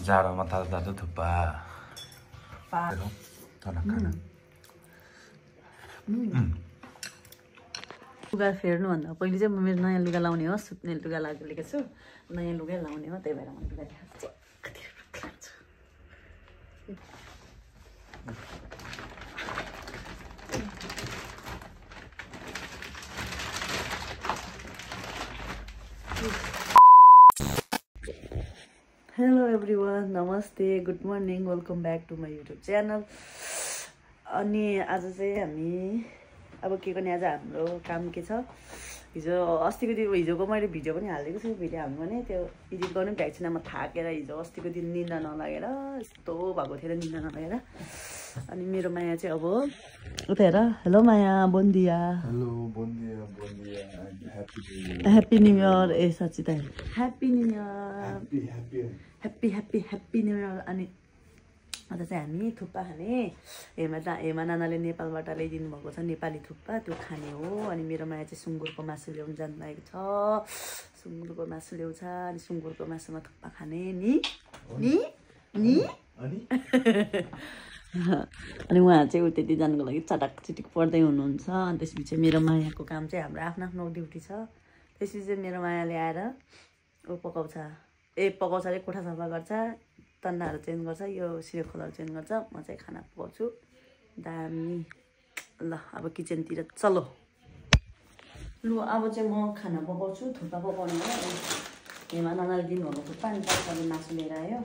जाडोमा तातो तातो थुक्पा लुगा फेर्नुभन्दा पहिले चाहिँ म मेरो नयाँ लुगा लाउने हो सुत्ने लुगा लिएको छु नयाँ लुगा लाउने हो त्यही भएर म लुगा देखाउँछु हेलो एभ्रिवान नमस्ते good morning welcome back to my YouTube channel अनि आज चाहिँ हामी अब के गर्ने आज हाम्रो काम के छ हिजो अस्तिको दिन हिजोको मैले भिडियो पनि हालिदिएको छु भिडियो हाल्नु भने त्यो एडिट गर्नु भ्याएको छैन म थाकेर हिजो अस्तिको दिन निन्दा नलागेर यस्तो भएको थियो निन्दा नलागेर अनि मेरो माया चाहिँ अब उता हेर हेलो माया बोन्दिया हेलो बोन्दिया बोन्दिया ह्याप्पी न्यू इयर ए साँच्ची त happy new year happy new year अनि अन्त चाहिँ हामी थुक्पा खाने हेमा नानाले नेपालबाट ल्याइदिनु भएको छ नेपाली थुक्पा त्यो खाने हो अनि मेरो माया चाहिँ सुँगुरको मासु ल्याउनु जानुभएको छ सुँगुरको मासु ल्याउँछ अनि सुँगुरको मासुमा थुक्पा खाने नि अनि उहाँ चाहिँ उतै जानुको लागि चटाक चिटिक पढ्दै हुनुहुन्छ अनि त्यसपछि मेरो मायाको काम चाहिँ हाम्रो आफ्नो आफ्नो ड्युटी छ त्यसपछि चाहिँ मेरो मायाले आएर ऊ पकाउँछ अरे कोठा सफा गर्छ तन्नाहरू चेन्ज गर्छ यो सिरेखोलहरू चेन्ज गर्छ म चाहिँ खाना पकाउँछु दामी ल अब किचनतिर चलो लु अब चाहिँ म खाना पकाउँछु थुक्पा पकाउने हो हेमा नानाले दिनुभएको थुक्पा अनि तरकारी मासु लिएर आयो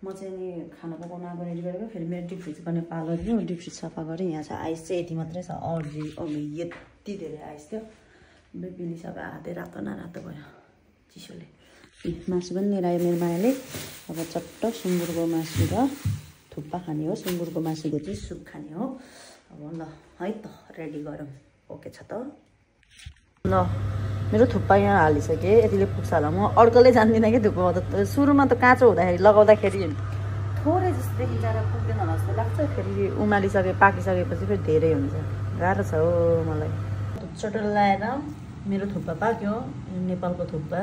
म चाहिँ नि खाना पकाउन अब रेडी गरेको फेरि मेरो डिप फ्रिज गर्ने पालो थियो डिप फ्रिज सफा गरेँ यहाँ छ आइस चाहिँ यति मात्रै छ यति धेरै आइस थियो बेबिली सबै हातै रातो न रातो भयो चिसोले मासु पनि लिएर आयो मेरो मायाले अब चट्ट सुँगुरको मासु र थुक्पा खाने हो सुँगुरको मासुको चाहिँ सुप खाने हो अब ल है त रेडी गरौँ ओके छ त ल मेरो थुक्पा यहाँ हालिसकेँ यतिले पुग्छ होला म अर्कोले जान्दिनँ कि थुक्पा त सुरुमा त काँचो हुँदाखेरि लगाउँदाखेरि थोरै जस्तो देखिन्छ र पुग्दैन होला जस्तो लाग्छ फेरि पाकिसकेपछि फेरि धेरै हुन्छ गाह्रो छ हो मलाई चटल लाएर मेरो थुक्पा पाक्यो नेपालको थुक्पा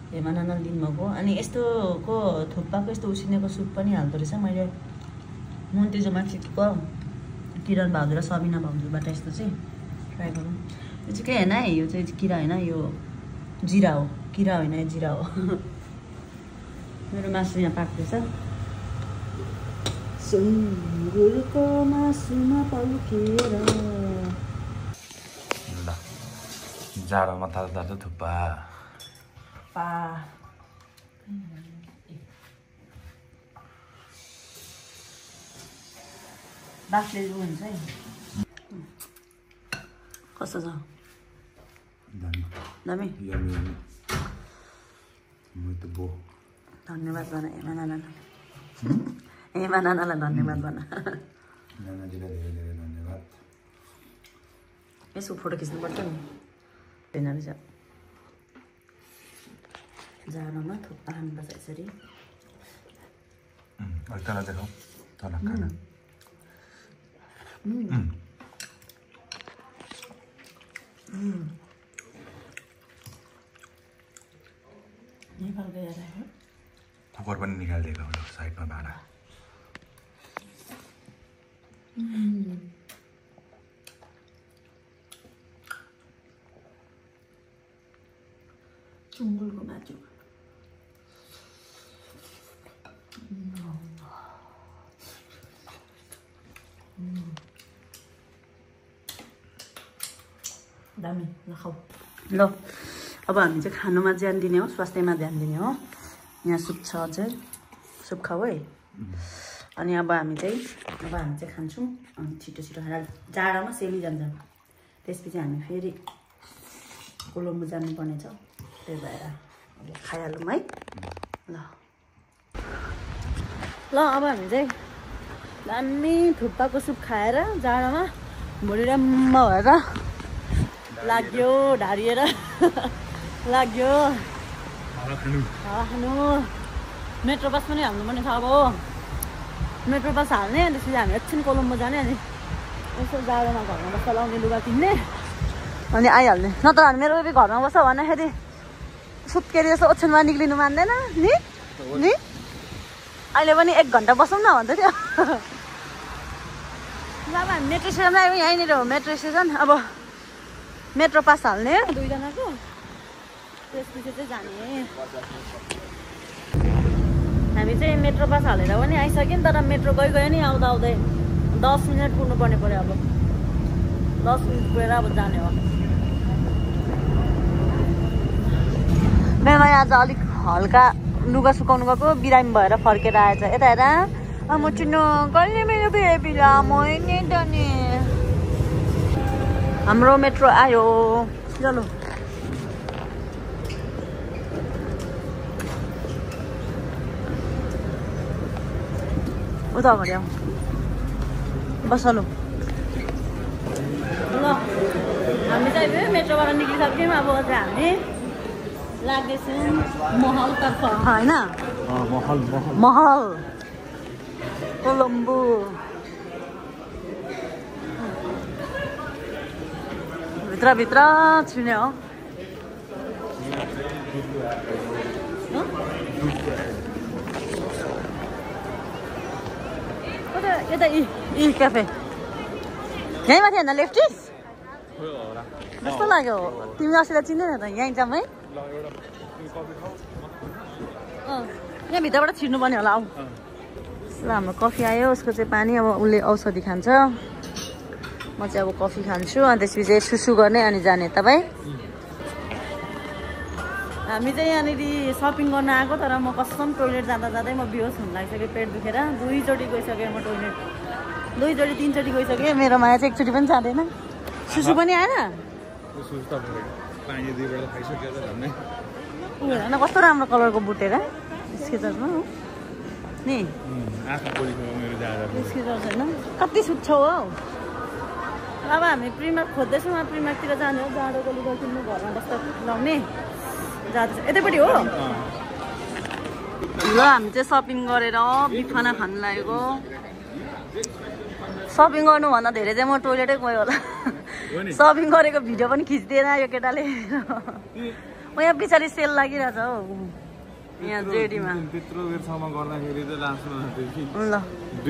हेमा नानाले दिनुभएको अनि यस्तोको थुक्पाको यस्तो उसिनेको सुप पनि हाल्दो रहेछ मैले मुन्तिजो माथिको किरण भाउजू र सबिना भाउजूबाट यस्तो चाहिँ ट्राई गरौँ यो चाहिँ के होइन है यो चाहिँ किरा होइन यो जिरा हो किरा होइन यो जिरा हो मेरो मासु यहाँ पाक्दैछ सुँगुरको मासुमा पल्केर ल जाडोमा तातो तातो थुक्पा बाफले हुन्छ है कस्तो छ दामी धन्यवाद भन हेमा नानालाई धन्यवाद भन यसको फोटो खिच्नुपर्छ नि होइन रहेछ जाडोमा थुक्पा खानुपर्छ यसरी तल देखाऊ तल खाना नेपालको हेर ठोकर पनि निकालिदिएको होला साइडमा भाँडा सुँगुरको मासु दामी ल खाऊ ल अब हामी चाहिँ खानुमा ध्यान दिने हो स्वास्थ्यमा ध्यान दिने हो यहाँ सुप छ अझै सुप खाऊ है अनि अब हामी चाहिँ खान्छौँ अनि छिटो खाएर जाडोमा सेलिजान्छ त्यसपछि हामी फेरि कोलम्बो जानुपर्ने छ त्यही भएर अब खाइहालौँ है ल अब हामी चाहिँ दामी थुक्पाको सुप खाएर जाडोमा भुँडी रम्म भएर लाग्यो ढारिएर लाग्यो खानु मेट्रो बस पनि हाल्नुपर्ने छ अब मेट्रो बस हाल्ने अनि त्यसपछि हामी एकछिन कोलम्बो जाने अनि यसो जाडोमा घरमा बस्दा लाउने लुगा किन्ने अनि आइहाल्ने नत्र हामी मेरो बेबी घरमा बस्छ भन्दाखेरि सुत्केरी जस्तो ओछ्यानमा निक्लिनु मान्दैन नि अहिले पनि 1 घन्टा बसौँ न भन्दै थियो अब हामी मेट्रो स्टेसनमा आयो यहीँनिर हो मेट्रो स्टेसन अब मेट्रो पास हाल्ने 2 जनाको त्यसपछि चाहिँ जाने हामी चाहिँ मेट्रो पास हालेर पनि आइसक्यौँ तर मेट्रो गयो नि आउँदा आउँदै 10 मिनट पुग्नु पर्ने पऱ्यो अब 10 मिनट पुगेर अब जाने हो मेरो आज अलिक हल्का लुगा सुकाउनु गएको बिरामी भएर फर्केर आएछ यता हेर म चिन्नु कहिले मेरो बेबी लामो नि त नि हाम्रो मेट्रो आयो चलो उता अगाडि आऊ बस लु ल हामी चाहिँ मेट्रोबाट निक्लिसक्यौँ अब चाहिँ हामी लाग्दैछौँ महलतर्फ होइन महल कोलम्बो भित्र छिर्ने हो यता यी क्याफे यहीँ माथि होइन लेफ्टिस जस्तो लाग्यो तिमी अस्तिलाई चिन्दैन त यहीँ जाऊँ है यहाँ भित्रबाट छिर्नुपर्ने होला आऊ ल हाम्रो कफी आयो उसको चाहिँ पानी अब उसले औषधि खान्छ म चाहिँ अब कफी खान्छु अनि त्यसपछि सुसु गर्ने अनि जाने तपाईँ हामी चाहिँ यहाँनिर सपिङ गर्न आएको तर म कसम टोइलेट जाँदा जाँदै म बेहोस हुन लागिसक्यो पेट दुखेर 2 चोटि गइसकेँ म टोइलेट 2 चोटि 3 चोटि गइसकेँ मेरो माया चाहिँ 1 चोटि पनि जाँदैन सुसु पनि आएन होइन कस्तो राम्रो कलरको बुटेर स्केचर्समा हो नि स्केचर्स होइन कति सुत्छ हो अब हामी प्रिमार्क खोज्दैछौँ प्रिमार्कतिर जाने हो जाडोको लुगा किन्नु घरमा बस्दा लाउने जाँदैछ यतैपट्टि हो ल हामी चाहिँ सपिङ गरेर खाना खानु लागेको सपिङ गर्नुभन्दा धेरै चाहिँ म टोइलेटै गयो होला सपिङ गरेको भिडियो पनि खिच्दिएन यो केटाले म यहाँ पछाडि सेल लागिरहेछ हौ यहाँ जेडीमा ल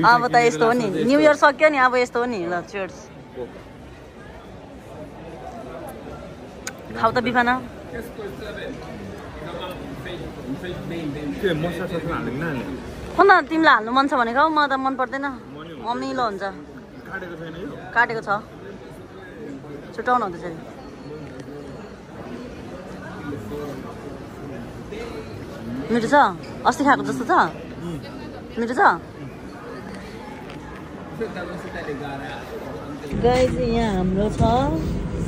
अब त यस्तो हो नि न्यु इयर सक्यो नि अब यस्तो हो नि ल चियर्स खाऊ त बिफाना कुन तिमीलाई हाल्नु मन छ भनेको म त मन पर्दैन अमिलो हुन्छ काटेको छ छुट्याउनु हुँदैछ नि मिठो छ अस्ति खाएको जस्तो छ मिठो छ गाइस यहाँ हाम्रो छ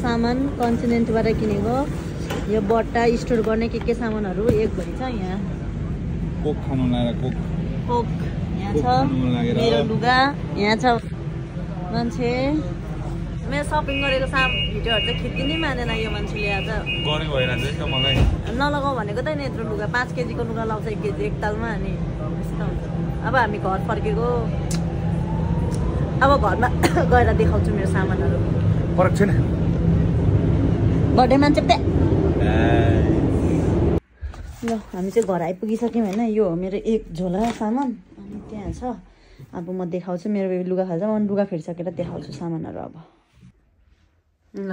सामान कन्टिनेन्टबाट किनेको यो बट्टा स्टोर गर्ने के सामानहरू एक भरि छ यहाँ कोक खानु लागेर कोक यहाँ छ मेरो लुगा यहाँ छ मान्छे मेरो सपिङ गरेको भिडियोहरू चाहिँ खिच्दिनै मानेन यो मान्छेले आज गरेको भइरहेको छ मलाई नलगाऊ भनेको त नि यत्रो लुगा 5 केजीको लुगा लाउँछ 1 केजी एक तालमा अनि यस्तो हुन्छ अब हामी घर फर्केको अब घरमा गएर देखाउँछु मेरो सामानहरू फरक छैन बर्थडे मान्छे ल हामी चाहिँ घर आइपुगिसक्यौँ होइन यो हो मेरो एक झोला सामान अनि त्यहाँ छ अब म देखाउँछु मेरो बेबी लुगा खाल्छ म लुगा फेरिसकेर देखाउँछु सामानहरू अब ल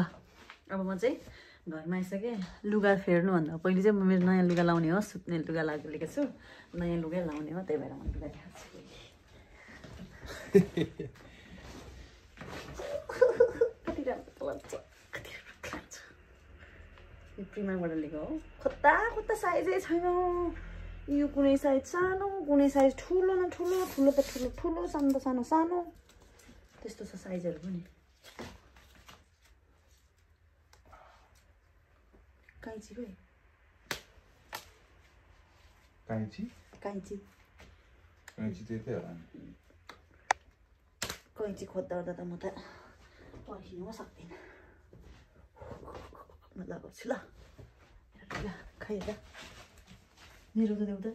अब म चाहिँ घरमा आइसकेँ लुगा फेर्नुभन्दा पहिले चाहिँ म मेरो नयाँ लुगा लाउने हो सुत्ने लुगा लिएको छु नयाँ लुगा लाउने हो त्यही भएर म लुगा देखाउँछु कति राम्रो लाग्छ कति राम्रो लाग्छ यो प्रिमाबाट लिएको हो कता साइजै छैन यो कुनै साइज सानो कुनै साइज ठुलो न ठुलो ठुलो त ठुलो ठुलो सानो त सानो सानो त्यस्तो छ साइजहरू पनि कैँची गयो कैँची त्यतै होला कैँची खोज्दा ओर्दा त म त पर्खिनु सक्दिनँ म लगाउँछु ल खै त मेरो त देऊ त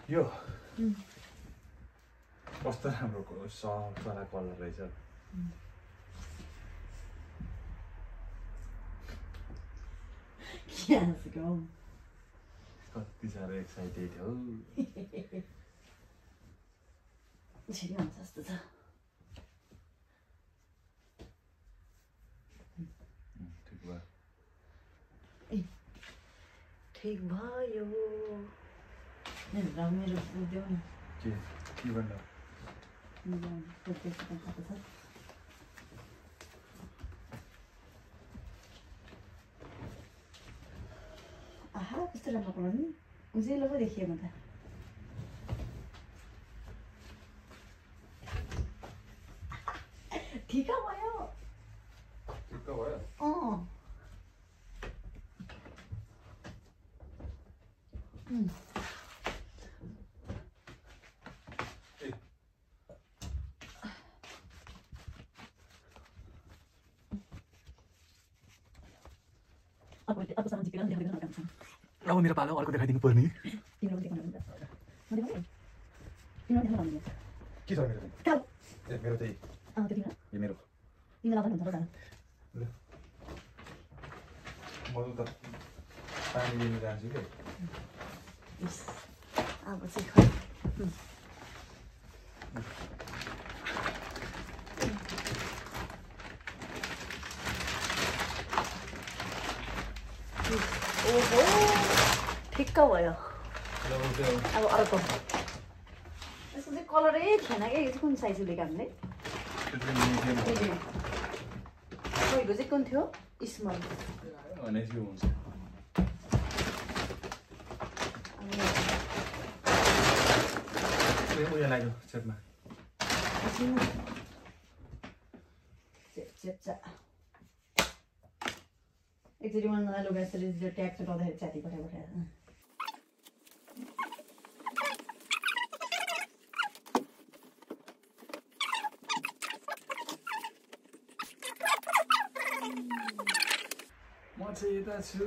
यो कस्तो राम्रो चरा कलर रहेछ कति साह्रो एक्साइटेड हो छिरी हुन्छ जस्तो छ ठिक भयो ठिक भयो मेरो देऊ न के भन्नु आहा कस्तो राम्रो बनाउनु उज्यालो पो देखियो म त ठिक भयो ठिक भयो अर्को सामान जिपेर देखाइदिनु काम छ अब मेरो पालो अर्को देखाइदिनु पर्ने तिम्रो देखाउनु हुन्छ म देखाउँ तिम्रो देखाउनु हुन्छ के छ मेरो काल ए मेरो चाहिँ त्यति हो यो मेरो तिमीलाई पनि हुन्छ होला म त पानी लिनु जान्छु के यस अब चाहिँ खै ओहो ठिक्क भयो अब अर्को यसको चाहिँ कलरै थिएन क्या यो चाहिँ कुन साइज लिएको हामीले पहिलो चाहिँ कुन थियो स्मल भनेपछि हुन्छ उयो लाग्यो चेपमा एकचोटि मलाई लुगा यसरी ट्याग चलाउँदाखेरि च्याती पठाएर म चाहिँ यता छु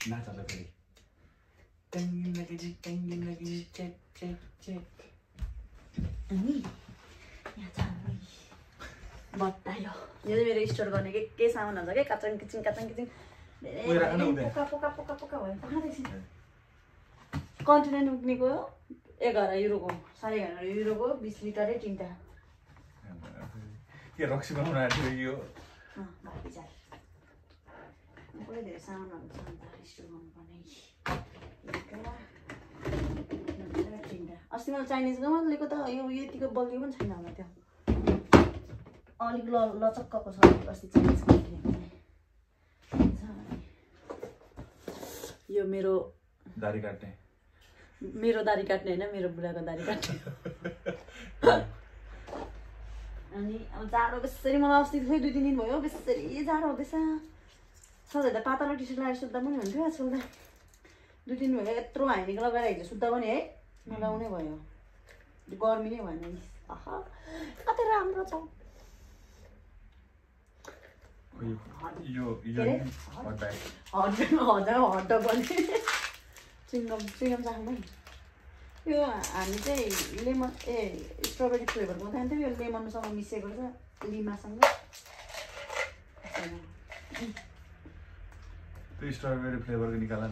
नाच होला फेरि बत्तायो यो चाहिँ मेरो स्टोर गर्ने के सामान हुन्छ क्या काचङ किचिङ पोका भयो कन्टेनर उक्नेको 11 युरोको 11.5 युरोको 20 लिटरै तिनटा के रक्सी बनाउनु आँट्यो यो पुरै धेरै सामानहरू छ अन्त स्टोर गर्नुपर्ने अस्ति मैले चाइनिजको मात्र लिएको त यो यतिको बलियो पनि छैन होला त्यो अलिक लचक्कको छ अस्ति चाइनिजको किनेको यो मेरो दारी काट्ने होइन मेरो बुढाको दारी काट्ने अनि अब जाडो बेसरी मलाई अस्ति खोइ 2-3 दिन भयो बेसरी जाडो हुँदैछ सधैँ त पातलो टी सर्ट लगाएर सुत्दा पनि हुन्थ्यो आजकल त 2 दिन भयो यत्रो हाइनेको लगाएर हिजो सुत्दा पनि है नलाउनै भयो गर्मी नै भएन आहा कति राम्रो छ हट पनि चिङ्गम चाख्नु यो हामी चाहिँ लेमन स्ट्रबेरी फ्लेभरको खान्थ्यौँ यो लेमनसँग मिसेको छ लिमासँग त्यो स्ट्रबेरी फ्लेभरको निकाल न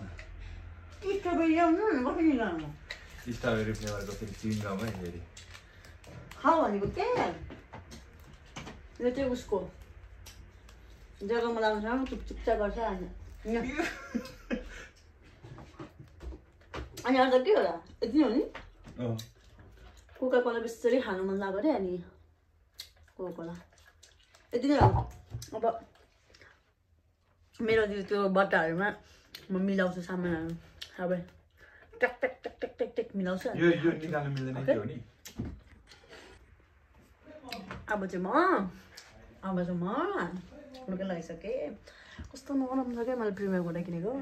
स्ट्रबेरी कसरी निकाल्नु स्ट्रबेरी फ्लेभरको फेरि चिङ्गम है फेरि खाऊ भनेको के यो चाहिँ उसको जग्गामा लाउँछ चुपचुप्चा गर्छ अनि अरू त के होला यति हो नि कोका कोला बेसरी खानु मन लाग्यो अरे अनि कोका कोला यति नै हो अब मेरो त्यो बट्टाहरूमा म मिलाउँछु सामानहरू सबै ट्याक मिलाउँछु यो निकाल्नु मिल्दैन के हो नि अब चाहिँ म लुगा लगाइसकेँ कस्तो नरम छ क्या मैले प्रिमियरबाट किनेको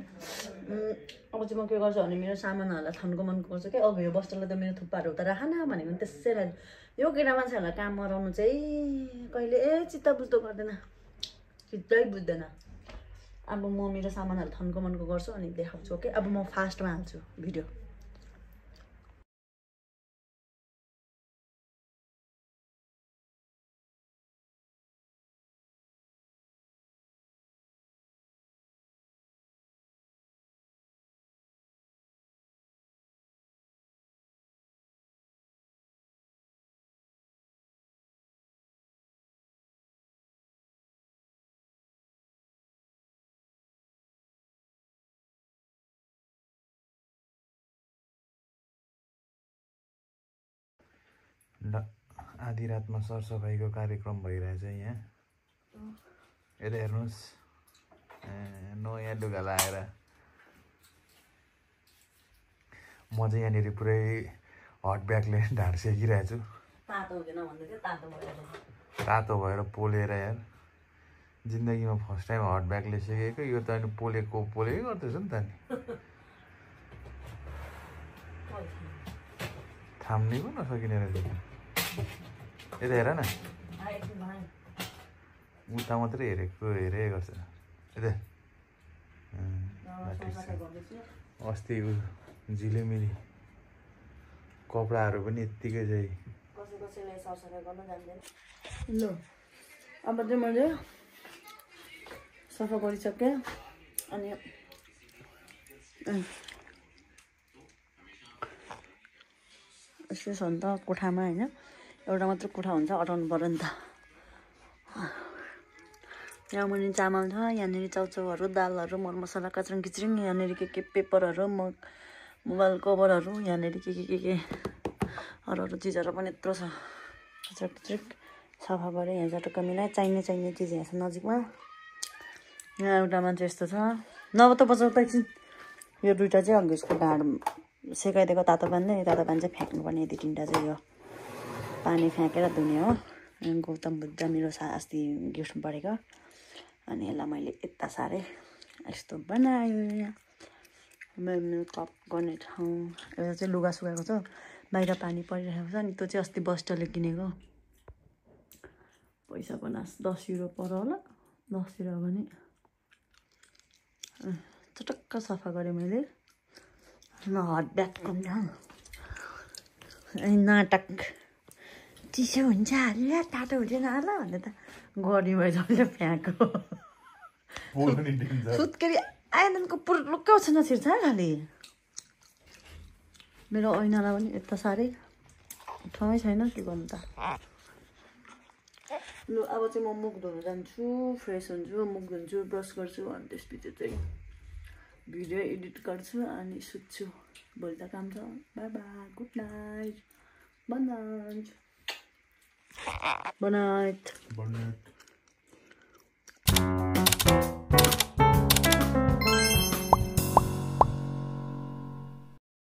अब चाहिँ म के गर्छु भने मेरो सामानहरूलाई थन्को मनको गर्छु क्या अघि यो बस्टरलाई त मेरो थुप्पाहरू त राख न भनेको नि त्यसै यो केटा मान्छेहरूलाई काम गराउनु चाहिँ कहिले चित्त बुझ्दो गर्दैन चित्तै बुझ्दैन अब म मेरो सामानहरू थन्को मनको गर्छु अनि देखाउँछु ओके अब म फास्टमा हाल्छु भिडियो आधी रातमा सरसफाइको कार्यक्रम भइरहेछ यहाँ। यता हेर्नुहोस्, नयाँ लुगा लाएर म चाहिँ यहाँनिर पुरै हट ब्यागले ढाड सेकिरहेको छु। तातो भएर पोलेर यार, जिन्दगीमा फर्स्ट टाइम हट ब्यागले सेकेको। यो त अनि पोलेकै गर्दैछ नि त नि, थाम्नै पो नसकिने रहेछ। यता हेर न, उता मात्रै हेरे गर्छ। यता अस्ति झिलिमिली कपडाहरू पनि यत्तिकै चाहिँ। ल अब चाहिँ मैले सफा गरिसकेँ। अनि यस्तो छ नि त कोठामा होइन, एउटा मात्र कोठा हुन्छ, अटाउनु पर्यो नि त। यहाँ मुनि चामल छ, यहाँनिर चाउचाउहरू, दालहरू, मरमसला, कचरिङ किचरिङ, यहाँनिर के पेपरहरू, मोबाइल कभरहरू, यहाँनिर के अरू चिजहरू पनि यत्रो छ। कचरिक सफा गरेँ, यहाँ चटक्क मिलाएँ। चाहिने चिज यहाँ छ नजिकमा। यहाँ एउटा मान्छे यस्तो छ, नभए त बचाउँदा एकछिन यो दुइटा चाहिँ अघि यसको ढाड सेकाइदिएको तातो पानीले चाहिँ फ्याँक्नुपर्ने। यति तिनवटा चाहिँ यो पानी फ्याँकेर धुने हो। गौतम बुद्ध मेरो अस्ति गिफ्ट परेको। अनि यसलाई मैले यता सारेँ, यस्तो बनायो। यहाँ कप गर्ने ठाउँ। एउटा चाहिँ लुगा सुकाएको छ, बाहिर पानी परिरहेको छ। अनि त्यो चाहिँ अस्ति बस्टले किनेको। पैसा पनि 10 युरो पर्यो होला, 10 युरो भने चटक्क सफा गरेँ मैले। ल हट ब्याग अनि नाटक चिसो हुन्छ हालेर तातो हुँदैन होला भन्ने त गर्ने भयो जसले फ्याँको। सुत्केरी आइरनको पुर्लुक्क छैन छिर्छ खालि। मेरो ऐनालाई पनि यता साह्रै ठाउँै छैन, के गर्नु त। लु अब चाहिँ म मुख धुन जान्छु, फ्रेस हुन्छु, मुख धुन्छु, ब्रस गर्छु। अनि त्यसपछि चाहिँ भिडियो एडिट गर्छु अनि सुत्छु। भोलि त काम छ। Bye bye, good night, बनाइट।